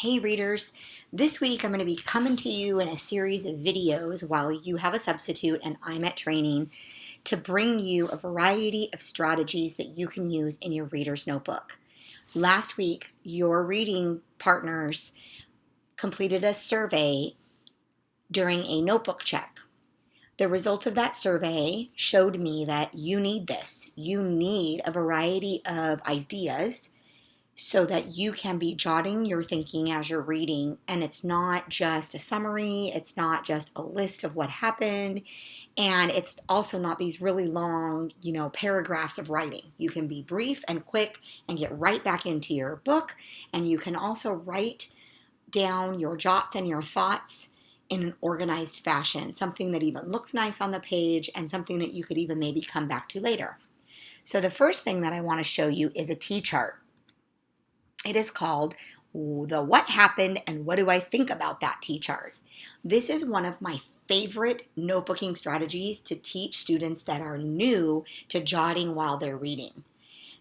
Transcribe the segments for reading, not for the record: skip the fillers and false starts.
Hey readers, this week I'm going to be coming to you in a series of videos while you have a substitute and I'm at training to bring you a variety of strategies that you can use in your reader's notebook. Last week, your reading partners completed a survey during a notebook check. The results of that survey showed me that you need this. You need a variety of ideas so that you can be jotting your thinking as you're reading, and it's not just a summary, it's not just a list of what happened, and it's also not these really long, paragraphs of writing. You can be brief and quick and get right back into your book, and you can also write down your jots and your thoughts in an organized fashion, something that even looks nice on the page and something that you could even maybe come back to later. So the first thing that I want to show you is a T-chart. It is called the What Happened and What Do I Think About That T-chart. This is one of my favorite notebooking strategies to teach students that are new to jotting while they're reading.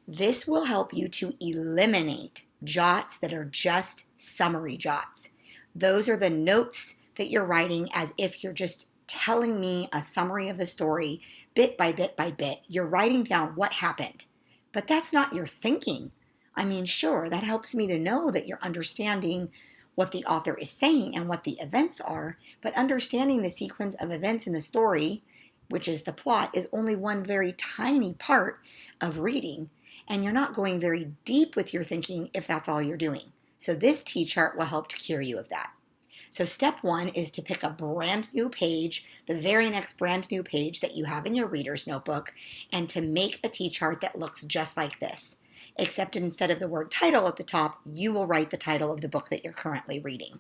This will help you to eliminate jots that are just summary jots. Those are the notes that you're writing as if you're just telling me a summary of the story bit by bit by bit. You're writing down what happened, but that's not your thinking. I mean, sure, that helps me to know that you're understanding what the author is saying and what the events are, but understanding the sequence of events in the story, which is the plot, is only one very tiny part of reading, and you're not going very deep with your thinking if that's all you're doing. So this T-chart will help to cure you of that. So step one is to pick a brand new page, the very next brand new page that you have in your reader's notebook, and to make a T-chart that looks just like this. Except instead of the word title at the top, you will write the title of the book that you're currently reading.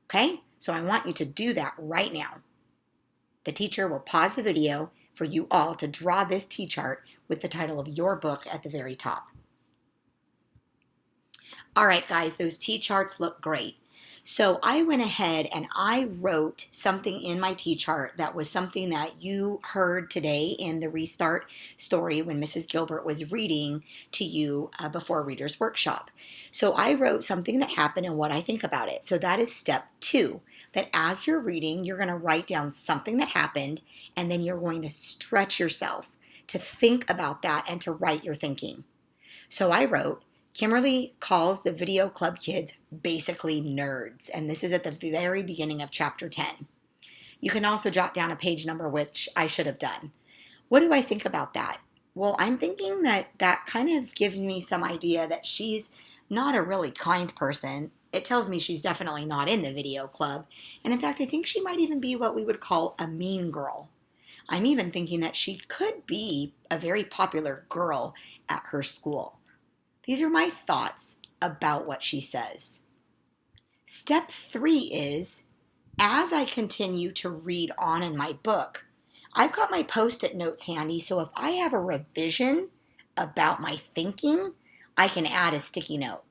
Okay? So I want you to do that right now. The teacher will pause the video for you all to draw this T-chart with the title of your book at the very top. All right, guys, those T-charts look great. So I went ahead and I wrote something in my T-chart that was something that you heard today in the Restart story when Mrs. Gilbert was reading to you before Reader's Workshop. So I wrote something that happened and what I think about it. So that is step two, that as you're reading, you're going to write down something that happened and then you're going to stretch yourself to think about that and to write your thinking. So I wrote, Kimberly calls the video club kids basically nerds, and this is at the very beginning of chapter 10. You can also jot down a page number, which I should have done. What do I think about that? Well, I'm thinking that kind of gives me some idea that she's not a really kind person. It tells me she's definitely not in the video club, and in fact, I think she might even be what we would call a mean girl. I'm even thinking that she could be a very popular girl at her school. These are my thoughts about what she says. Step three is, as I continue to read on in my book, I've got my Post-it notes handy, so if I have a revision about my thinking, I can add a sticky note.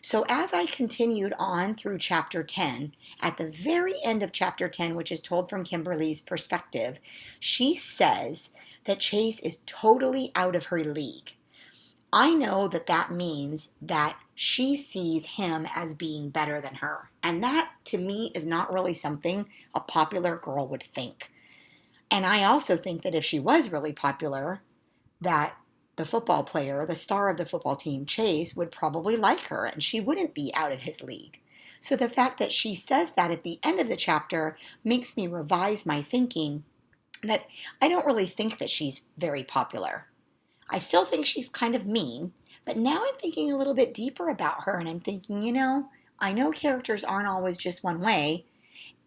So as I continued on through chapter 10, at the very end of chapter 10, which is told from Kimberly's perspective, she says that Chase is totally out of her league. I know that that means that she sees him as being better than her. And that, to me, is not really something a popular girl would think. And I also think that if she was really popular, that the football player, the star of the football team, Chase, would probably like her and she wouldn't be out of his league. So the fact that she says that at the end of the chapter makes me revise my thinking that I don't really think that she's very popular. I still think she's kind of mean, but now I'm thinking a little bit deeper about her and I'm thinking, I know characters aren't always just one way,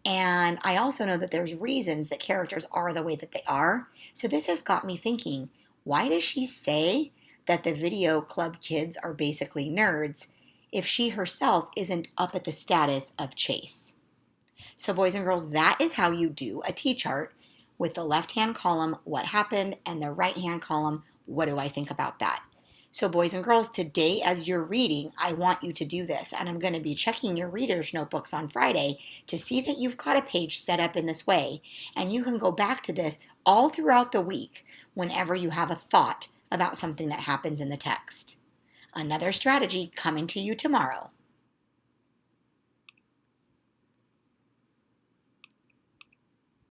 and I also know that there's reasons that characters are the way that they are. So this has got me thinking, why does she say that the video club kids are basically nerds if she herself isn't up at the status of Chase? So boys and girls, that is how you do a T-chart with the left-hand column, what happened, and the right-hand column, what do I think about that? So boys and girls, today as you're reading, I want you to do this. And I'm going to be checking your reader's notebooks on Friday to see that you've got a page set up in this way. And you can go back to this all throughout the week whenever you have a thought about something that happens in the text. Another strategy coming to you tomorrow.